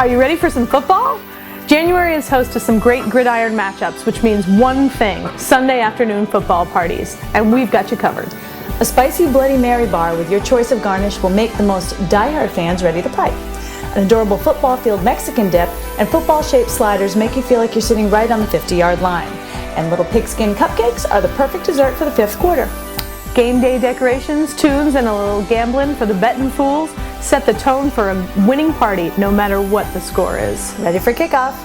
Are you ready for some football? January is host to some great gridiron matchups, which means one thing: Sunday afternoon football parties. And we've got you covered. A spicy Bloody Mary bar with your choice of garnish will make the most diehard fans ready to fight. An adorable football field Mexican dip and football-shaped sliders make you feel like you're sitting right on the 50-yard line. And little pigskin cupcakes are the perfect dessert for the fifth quarter. Game day decorations, tunes, and a little gambling for the betting fools set the tone for a winning party, no matter what the score is. Ready for kickoff?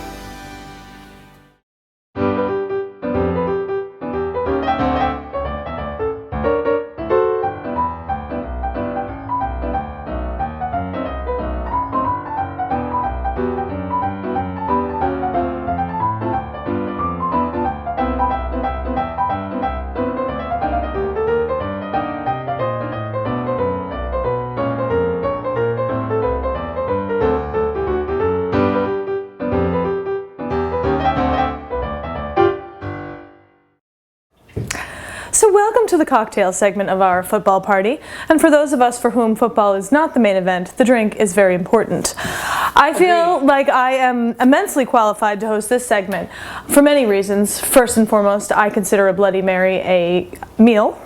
So welcome to the cocktail segment of our football party. And for those of us for whom football is not the main event, the drink is very important. I feel like I am immensely qualified to host this segment for many reasons. First and foremost, I consider a Bloody Mary a meal.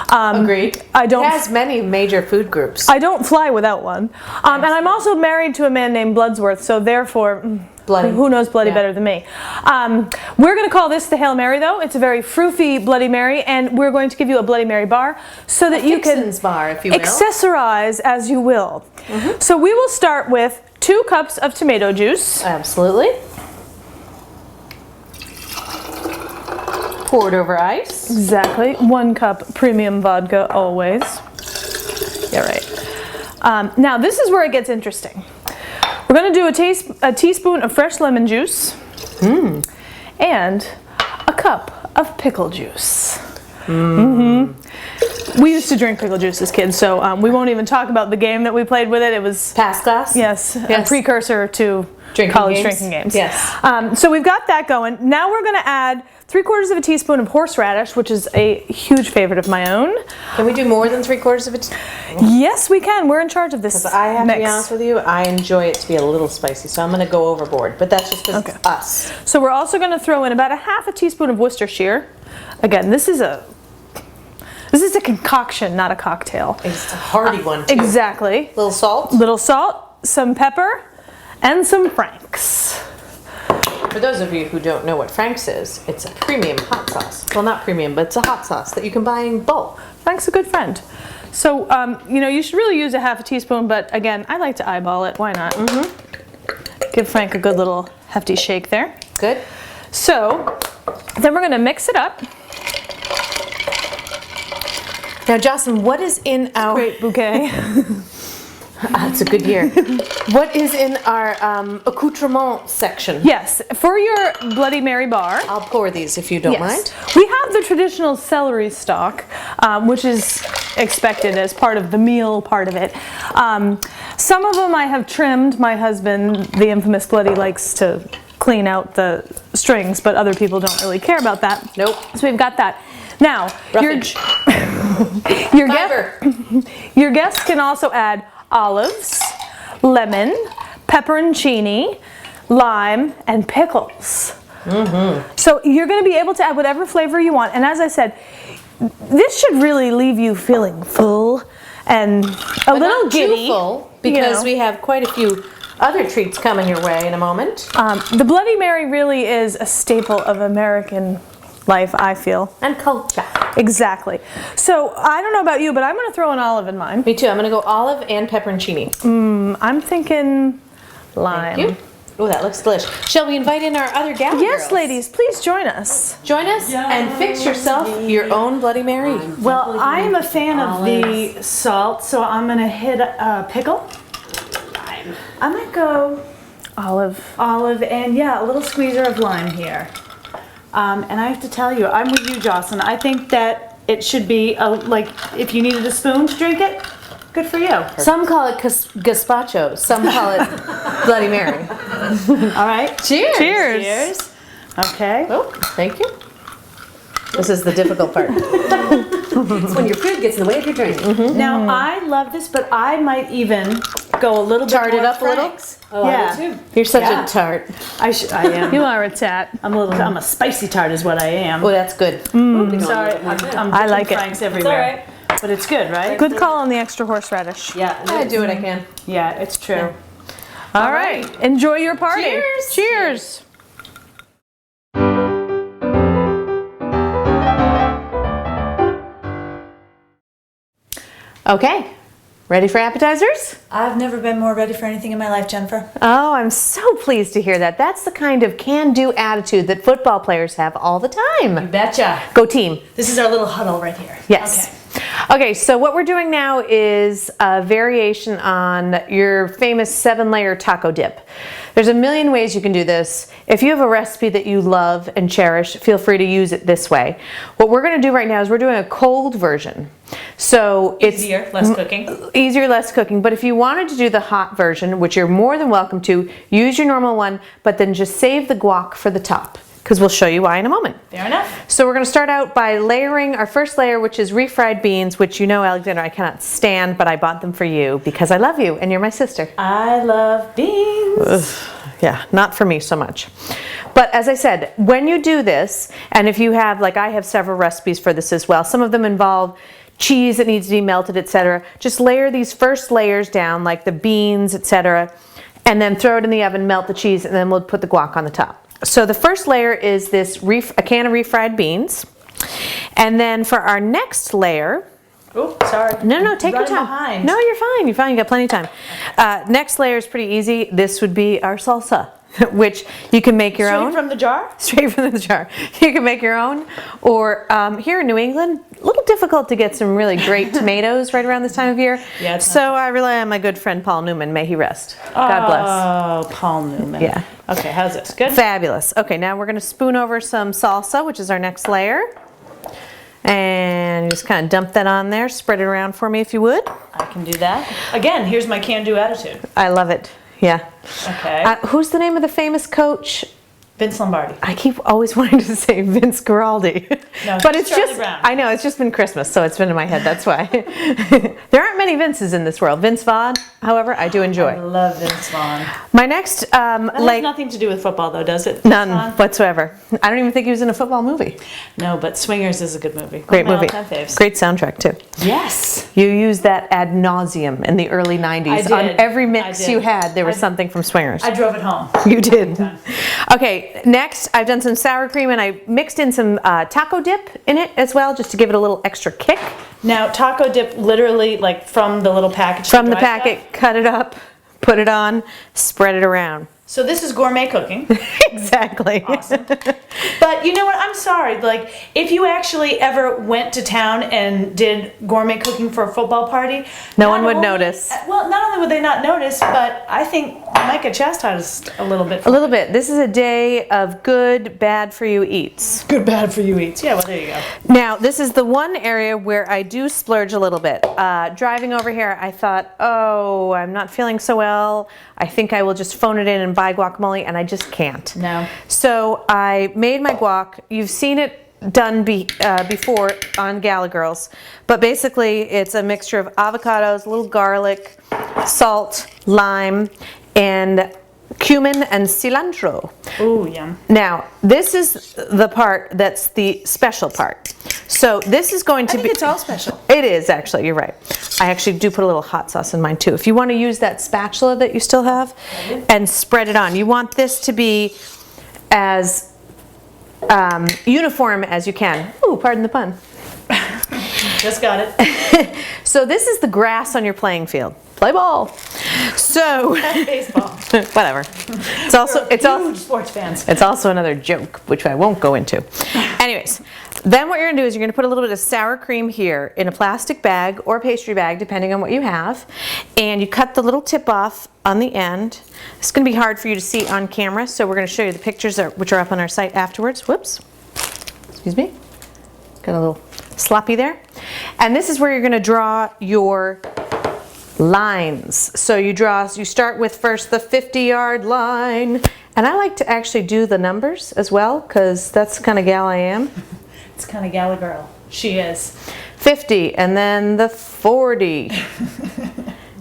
Agreed. It has many major food groups. I don't fly without one. And I'm also married to a man named Bloodsworth, so therefore, Bloody. Who knows Bloody better than me? We're going to call this the Hail Mary, though. It's a very froofy Bloody Mary, and we're going to give you a Bloody Mary bar so that you can bar, if you will. Accessorize as you will. Mm-hmm. So we will start with 2 cups of tomato juice. Absolutely. Poured over ice. Exactly. 1 cup premium vodka always. Yeah, right. Now this is where it gets interesting. We're going to do a teaspoon of fresh lemon juice and a cup of pickle juice. We used to drink pickle juice as kids, so we won't even talk about the game that we played with it. It was past class. Yes, a precursor to college drinking games. Yes. So we've got that going. Now we're going to add 3/4 of a teaspoon of horseradish, which is a huge favorite of my own. Can we do more than 3/4 of a teaspoon? Yes, we can. We're in charge of this. I have mix. to be honest with you, I enjoy it to be a little spicy, so I'm going to go overboard. But that's just because it's us. So we're also going to throw in about a 1/2 teaspoon of Worcestershire. Again, this is a concoction, not a cocktail. It's a hearty one, too. Exactly. Little salt. Little salt, some pepper, and some Frank's. For those of you who don't know what Frank's is, it's a premium hot sauce. Well, not premium, but it's a hot sauce that you can buy in bulk. Frank's a good friend. So, you should really use a 1/2 teaspoon, but again, I like to eyeball it. Why not? Give Frank a good little hefty shake there. Good. So, then we're going to mix it up. Now, Jocelyn, what is in our... Great bouquet. It's a good year. What is in our accoutrement section? Yes, for your Bloody Mary bar. I'll pour these if you don't mind. We have the traditional celery stalk, which is expected as part of the meal part of it. Some of them I have trimmed. My husband, the infamous Bloody, likes to clean out the strings, but other people don't really care about that. Nope. So we've got that. Now, your guests can also add olives, lemon, pepperoncini, lime, and pickles. So you're going to be able to add whatever flavor you want. And as I said, this should really leave you feeling full and a little giddy. Too full, because we have quite a few other treats coming your way in a moment. The Bloody Mary really is a staple of American life, I feel. And culture. Exactly. So I don't know about you, but I'm going to throw an olive in mine. Me too. I'm going to go olive and pepperoncini. I'm thinking lime. Thank you. Oh, that looks delicious. Shall we invite in our other Gala Yes, girls? ladies, please join us. Join us and fix yourself your own Bloody Mary. Well, I am a fan of the salt, so I'm going to hit a pickle. I might go olive, and a little squeezer of lime here. And I have to tell you, I'm with you, Jocelyn. I think that it should be like if you needed a spoon to drink it, good for you. Some call it gazpacho. Some call it Bloody Mary. All right. Cheers. Cheers. Okay. Oh, thank you. This is the difficult part. It's when your food gets in the way of your drink. Now, I love this, but I might even go a little bit Tart it more up a little? Frank's. Oh, yeah. I do too. You're such Yeah. a tart. I am. You are a tat. I'm a spicy tart is what I am. Oh, that's good. Sorry, I'm I like it. Frank's everywhere. But it's good, right? Good call on the extra horseradish. Yeah. I do what I can. Yeah, it's true. All right. Enjoy your party. Cheers. Cheers. Okay, ready for appetizers? I've never been more ready for anything in my life, Jennifer. Oh, I'm so pleased to hear that. That's the kind of can-do attitude that football players have all the time. Betcha. Go team. This is our little huddle right here. Yes. Okay, so what we're doing now is a variation on your famous 7-layer taco dip. There's a million ways you can do this. If you have a recipe that you love and cherish, feel free to use it this way. What we're going to do right now is we're doing a cold version. So it's Easier, less cooking. Easier, less cooking. But if you wanted to do the hot version, which you're more than welcome to, use your normal one, but then just save the guac for the top, because we'll show you why in a moment. Fair enough. So we're going to start out by layering our first layer, which is refried beans, which you know, Alexander, I cannot stand, but I bought them for you because I love you and you're my sister. I love beans. Ugh, yeah, not for me so much. But as I said, when you do this, and if you have, like I have several recipes for this as well, some of them involve cheese that needs to be melted, etc. Just layer these first layers down, like the beans, etc., and then throw it in the oven, melt the cheese, and then we'll put the guac on the top. So the first layer is this a can of refried beans. And then for our next layer, Oh, sorry. no, take your Running time. behind. No, you're fine. You're fine. You got plenty of time. Next layer is pretty easy. This would be our salsa, which you can make your own. Straight from the jar? Straight from the jar. You can make your own. Or here in New England, a little difficult to get some really great tomatoes right around this time of year. Yeah, it's so I rely on my good friend Paul Newman. May he rest. God bless. Oh, Paul Newman. Yeah. Okay, how's this? Good? Fabulous. Okay, now we're going to spoon over some salsa, which is our next layer. And just kind of dump that on there. Spread it around for me if you would. I can do that. Again, here's my can-do attitude. I love it. Yeah. Okay. Who's the name of the famous coach? Vince Lombardi. I keep always wanting to say Vince Guaraldi. No, but it's Charlie just, Brown. I know, it's just been Christmas, so it's been in my head, that's why. There aren't many Vinces in this world. Vince Vaughn, however, I do I enjoy. love Vince Vaughn. My next, That has nothing to do with football, though, does it? none Vaughn? whatsoever. I don't even think he was in a football movie. No, but Swingers is a good movie. Great One of my movie. all-time faves. Great soundtrack, too. Yes. You used that ad nauseum in the early 90s. I On did. every I mix did. you had, there was I- something from Swingers. I drove it home. You did. Time. Okay, next I've done some sour cream and I mixed in some taco dip in it as well, just to give it a little extra kick. Now, taco dip, literally, like from the little package. From the dry packet, stuff? cut it up, put it on, spread it around. So this is gourmet cooking. Exactly. Awesome. But you know what? I'm sorry. Like, if you actually ever went to town and did gourmet cooking for a football party, No not one would only- notice. Well, not only would they not notice, but I think you might get chastised a little bit. A little bit. This is a day of good, bad for you eats. Good, bad for you eats. Yeah, well, there you go. Now, this is the one area where I do splurge a little bit. Driving over here, I thought, oh, I'm not feeling so well. I think I will just phone it in and buy guacamole, and I just can't. No. So I made my guac. You've seen it done before on Gala Girls, but basically it's a mixture of avocados, a little garlic, salt, lime, and cumin and cilantro. Ooh, yum. Now, this is the part that's the special part. So this is going to I be... think it's all special. It is, actually, you're right. I actually do put a little hot sauce in mine too. If you want to use that spatula that you still have and spread it on, you want this to be as uniform as you can. Ooh, pardon the pun. Just got it. So this is the grass on your playing field. Play ball. So, Baseball. whatever. It's also Huge sports fans. It's also another joke, which I won't go into. Anyways, then what you're going to do is you're going to put a little bit of sour cream here in a plastic bag or pastry bag, depending on what you have. And you cut the little tip off on the end. It's going to be hard for you to see on camera, so we're going to show you the pictures which are up on our site afterwards. Whoops. Excuse me. Got a little sloppy there. And this is where you're going to draw your lines. So you start with first the 50-yard line, and I like to actually do the numbers as well, because that's the kind of gal I am. It's kind of Gala girl. She is. 50, and then the 40.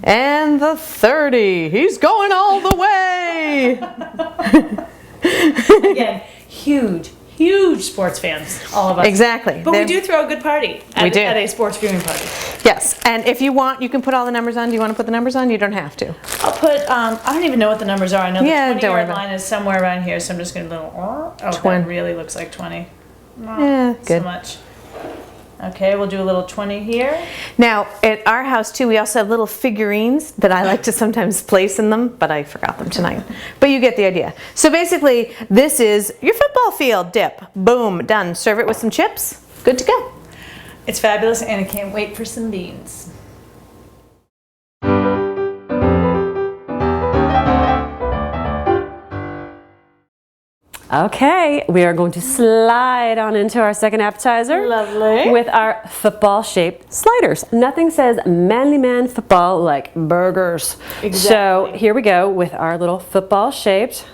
And the 30. He's going all the way. Again, huge sports fans, all of us. Exactly. But we do throw a good party at, do. at a sports viewing party. Yes, and if you want, you can put all the numbers on. Do you want to put the numbers on? You don't have to. I'll put, I don't even know what the numbers are. I know the Yeah, don't worry 20-yard about line is somewhere around here, so I'm just going to oh, that really looks like 20. Yeah, So good. much. Okay, we'll do a little 20 here. Now, at our house too, we also have little figurines that I like to sometimes place in them, but I forgot them tonight. But you get the idea. So basically, this is your football field dip. Boom, done. Serve it with some chips. Good to go. It's fabulous, and I can't wait for some beans. Okay, we are going to slide on into our second appetizer. Lovely. With our football-shaped sliders. Nothing says manly man football like burgers. Exactly. So here we go with our little football-shaped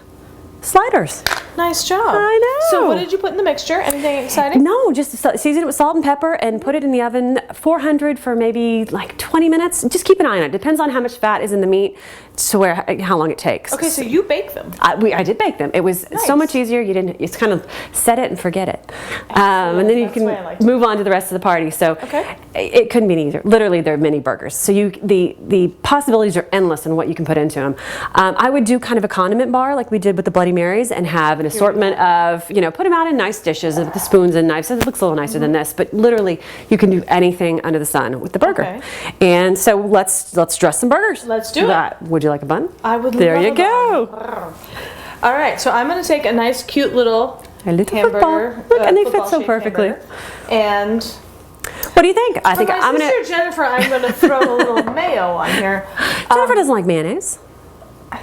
sliders. Nice job. I know. So what did you put in the mixture? Anything exciting? No, just season it with salt and pepper and put it in the oven 400 for maybe like 20 minutes. Just keep an eye on it. Depends on how much fat is in the meat to how long it takes. Okay, so you bake them. I did bake them. It was so much easier. You didn't. It's kind of set it and forget it, and then you That's the way I can like to move on to the rest of the party. So it couldn't be easier. Literally, they're mini burgers. So the possibilities are endless in what you can put into them. I would do kind of a condiment bar like we did with the Bloody Marys and have an assortment of put them out in nice dishes with the spoons and knives. So it looks a little nicer than this, but literally you can do anything under the sun with the burger. Okay. And so let's dress some burgers. Let's do it. Would you like a bun? I would There love you a go. bun. All right, so I'm going to take a nice, cute little hamburger. Football. Look, and they fit so football-shaped perfectly. hamburger. And What do you think? I think for my I'm sister gonna. Jennifer, I'm going to throw a little mayo on here. Jennifer doesn't like mayonnaise.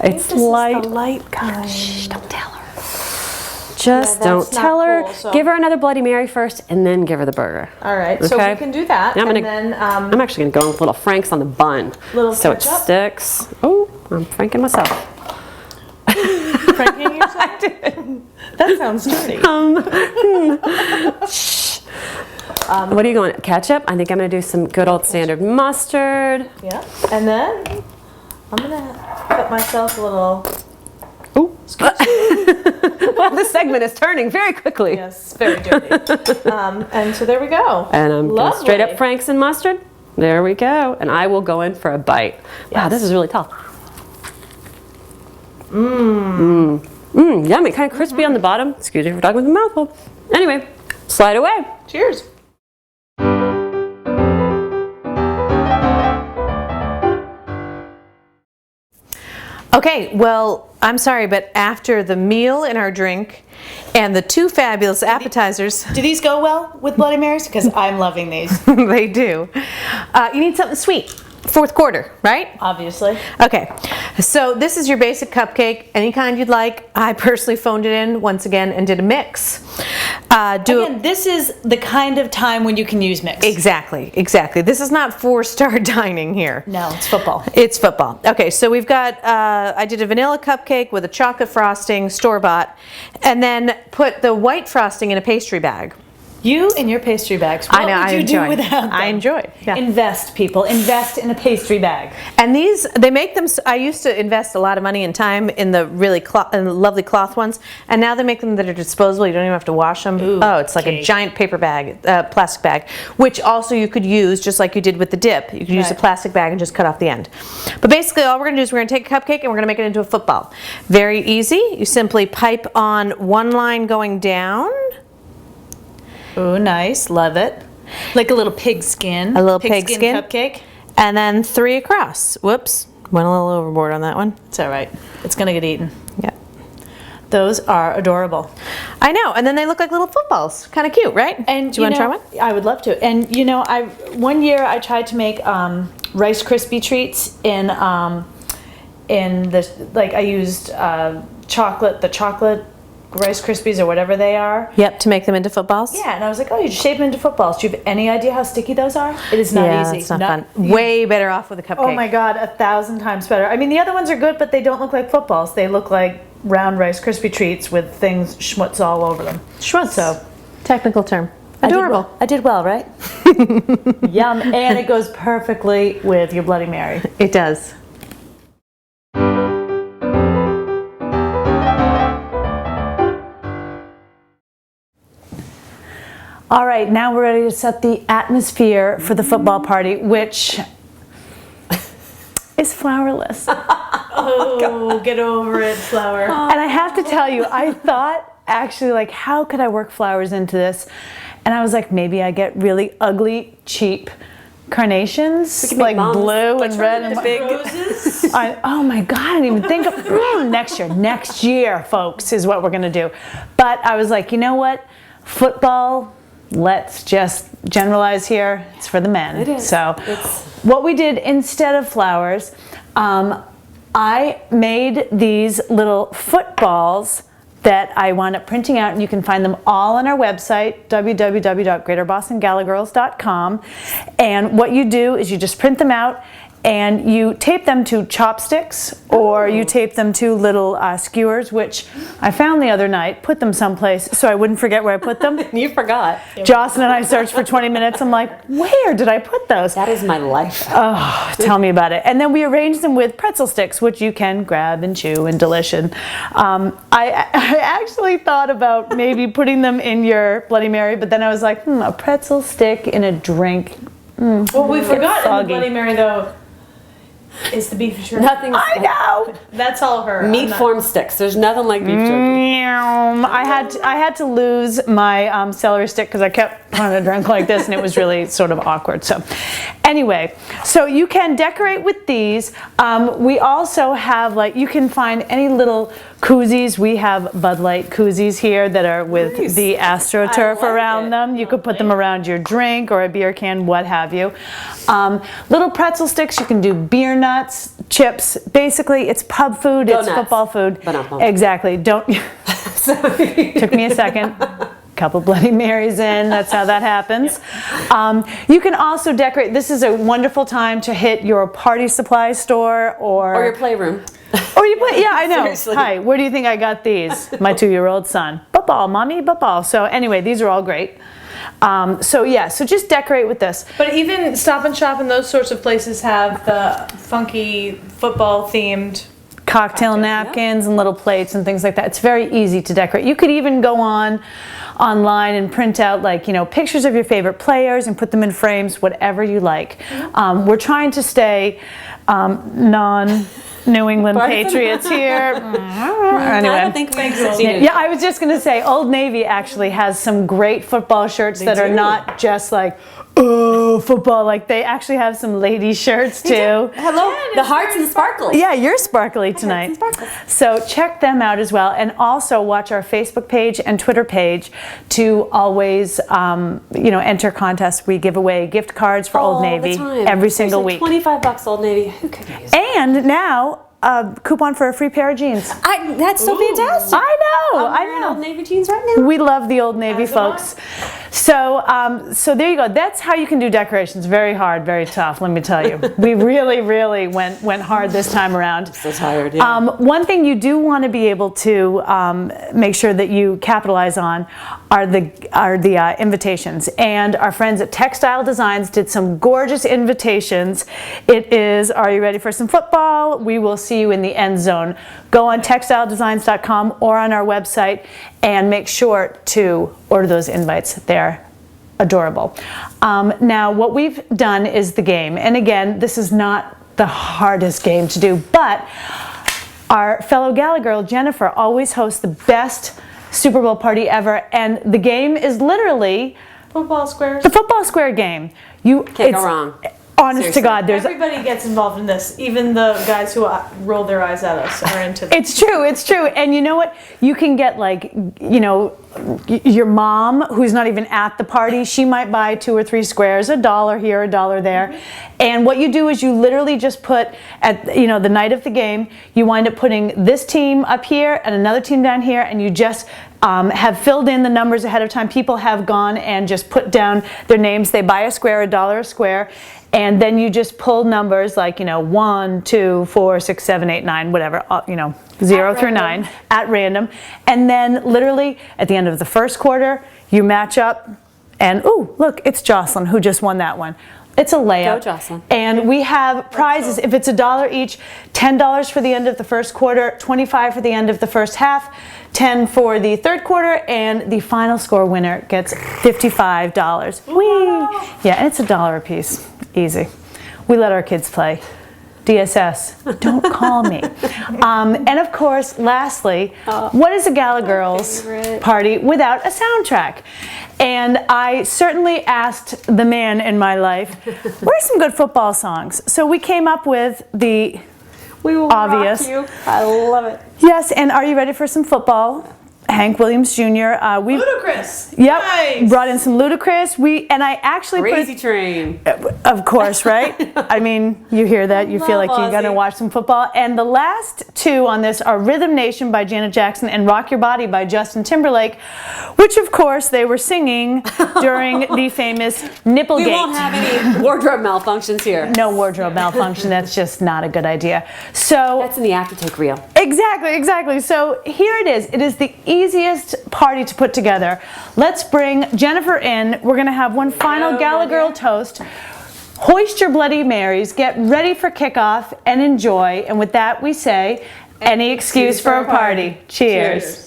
It's This light. is the light kind. Shh, don't tell her. Just Yeah, don't that's not tell her. cool, so- Give her another Bloody Mary first, and then give her the burger. All right, so Okay. we can do that. I'm gonna- and then I'm actually gonna go with little Franks on the bun, Little so it ketchup? sticks. Oh, I'm franking myself. pranking yourself. That sounds dirty. What are you going? Ketchup? I think I'm gonna do some good old standard mustard. Yeah, and then I'm gonna cut myself a little. Ooh. Well, this segment is turning very quickly. Yes, very dirty. And so there we go. And I'm gonna straight up Lovely. Franks and mustard. There we go. And I will go in for a bite. Wow, this is really tough. Yummy. Kind of crispy on the bottom. Excuse me for talking with a mouthful. Anyway, slide away. Cheers. Okay, well, I'm sorry, but after the meal and our drink and the two fabulous appetizers, Do these go well with Bloody Marys? Because I'm loving these, they do, you need something sweet. Fourth quarter, right? obviously. Okay, so this is your basic cupcake, any kind you'd like. I personally phoned it in once again and did a mix. Again, this is the kind of time when you can use mix. Exactly. This is not 4-star dining here. No, it's football. It's football. Okay, so we've got, I did a vanilla cupcake with a chocolate frosting, store-bought, and then put the white frosting in a pastry bag. You and your pastry bags. What I know, would I you enjoy. do without them? I enjoy, yeah. Invest, people. Invest in a pastry bag. And these, they make them, I used to invest a lot of money and time in the really in the lovely cloth ones, and now they make them that are disposable. You don't even have to wash them. Ooh, oh, it's like a cake. giant paper bag, plastic bag, which also you could use just like you did with the dip. You could use a Right. plastic bag and just cut off the end. But basically all we're gonna do is we're gonna take a cupcake and we're gonna make it into a football. Very easy. You simply pipe on one line going down. Ooh, nice. Love it. Like a little pig skin. A little pig skin. cupcake. And then 3 across. Whoops, went a little overboard on that one. It's all right. It's going to get eaten. Yeah. Those are adorable. I know, and then they look like little footballs. Kind of cute, right? And do you want to try one? I would love to. And one year I tried to make Rice Krispie treats in I used the chocolate Rice Krispies or whatever they are. Yep, to make them into footballs? Yeah, and I was like, oh, you just shape them into footballs. Do you have any idea how sticky those are? It is not easy. It's not fun. Way better off with a cupcake. Oh my God, 1,000 times better. I mean, the other ones are good, but they don't look like footballs. They look like round Rice Krispie treats with things schmutz all over them. Schmutz. So, technical term. Adorable. I did well, right? Yum, and it goes perfectly with your Bloody Mary. It does. All right, now we're ready to set the atmosphere for the football party, which is flourless. Oh, get over it, flower. And I have to tell you, I thought actually, like, how could I work flowers into this? And I was like, maybe I get really ugly, cheap carnations, like blue and red and Big roses. oh my God, I didn't even think of next year, folks, is what we're gonna do. But I was like, you know what? Football, let's just generalize here. It's for the men. It is. So what we did instead of flowers, I made these little footballs that I wound up printing out, and you can find them all on our website, www.greaterbostongallagirls.com. And what you do is you just print them out and you tape them to chopsticks, or you tape them to little skewers, which I found the other night, put them someplace so I wouldn't forget where I put them. You forgot. Jocelyn and I searched for 20 minutes. I'm like, where did I put those? That is my life. Oh, tell me about it. And then we arranged them with pretzel sticks, which you can grab and chew and delish. And I actually thought about maybe putting them in your Bloody Mary, but then I was like, a pretzel stick in a drink. Well, we forgot in the soggy. Bloody Mary, though, is the beef jerky. Nothing's I know. That's all her. meat form sticks. There's nothing like beef jerky. I had to lose my celery stick because I kept trying to drink like this, and it was really sort of awkward. So anyway, so you can decorate with these. We also have, like, you can find any little koozies. We have Bud Light koozies here that are with the AstroTurf around them. You could put them around your drink or a beer can, what have you. Little pretzel sticks. You can do beer nuts, chips. Basically, it's pub food. It's football food. But not pub. Exactly. Don't. Took me a second. Couple Bloody Marys in. That's how that happens. You can also decorate. This is a wonderful time to hit your party supply store or Or your playroom. Or you play. Yeah, I know. Seriously. Hi. Where do you think I got these? My 2-year-old son. Football, mommy, football. So anyway, these are all great. So just decorate with this. But even Stop and Shop and those sorts of places have the funky football themed Cocktail napkins and little plates and things like that. It's very easy to decorate. You could even go online and print out, like, pictures of your favorite players and put them in frames, whatever you like. We're trying to stay non-New England Patriots here. Anyway. I don't think we succeeded. Yeah, I was just going to say, Old Navy actually has some great football shirts that are not just like, oh, football. Like, they actually have some lady shirts too. Hello, the hearts and sparkles. Yeah, you're sparkly tonight. So check them out as well, and also watch our Facebook page and Twitter page to always, enter contests. We give away gift cards for Old Navy every single week. $25 Old Navy. Who could use it? And now a coupon for a free pair of jeans. That's so fantastic. I know. I'm wearing Old Navy jeans right now. We love the Old Navy, folks. So there you go. That's how you can do decorations. Very hard, very tough, let me tell you. We really, really went hard this time around. I'm so tired, yeah. One thing you do want to be able to make sure that you capitalize on are the invitations. And our friends at Textile Designs did some gorgeous invitations. It is, are you ready for some football? We will see you in the end zone. Go on textiledesigns.com or on our website and make sure to order those invites. They're adorable. Now, what we've done is the game. And again, this is not the hardest game to do, but our fellow Gala girl, Jennifer, always hosts the best Super Bowl party ever. And the game is literally football squares. the football square game. Can't go wrong. Honest to God, Everybody gets involved in this. Even the guys who roll their eyes at us are into this. It's true. And you know what? You can get, like, your mom who's not even at the party, she might buy 2 or 3 squares, $1 here, $1 there. And what you do is you literally just put at, the night of the game, you wind up putting this team up here and another team down here, and you just have filled in the numbers ahead of time. People have gone and just put down their names. They buy a square, $1 a square. And then you just pull numbers like, 1, 2, 4, 6, 7, 8, 9, whatever, 0 through 9 at random. And then literally at the end of the first quarter, you match up And ooh, look, it's Jocelyn who just won that one. It's a layup. Go, Jocelyn. And we have prizes. If it's $1 each, $10 for the end of the first quarter, $25 for the end of the first half, $10 for the third quarter, and the final score winner gets $55. Whee! Yeah, and it's $1 a piece. Easy. We let our kids play. DSS, don't call me. And of course, lastly, what is a Gala Girls party without a soundtrack? And I certainly asked the man in my life, what are some good football songs? So we came up with the We will obvious. rock you. I love it. Yes, and are you ready for some football? Hank Williams Jr. We Ludacris. Yep, Nice. brought in some Ludacris. And I actually Crazy Train. of course, right? I mean, you hear that, you feel like you're going to watch some football. And the last two on this are Rhythm Nation by Janet Jackson and Rock Your Body by Justin Timberlake, which of course they were singing during the famous Nipplegate. We won't have any wardrobe malfunctions here. No wardrobe malfunction, that's just not a good idea. So That's in the aftertake reel. Exactly. So here it is. It is the easiest party to put together. Let's bring Jennifer in. We're going to have one final Gala Girl toast. Hoist your Bloody Marys, get ready for kickoff, and enjoy. And with that, we say, any excuse for a party. Cheers.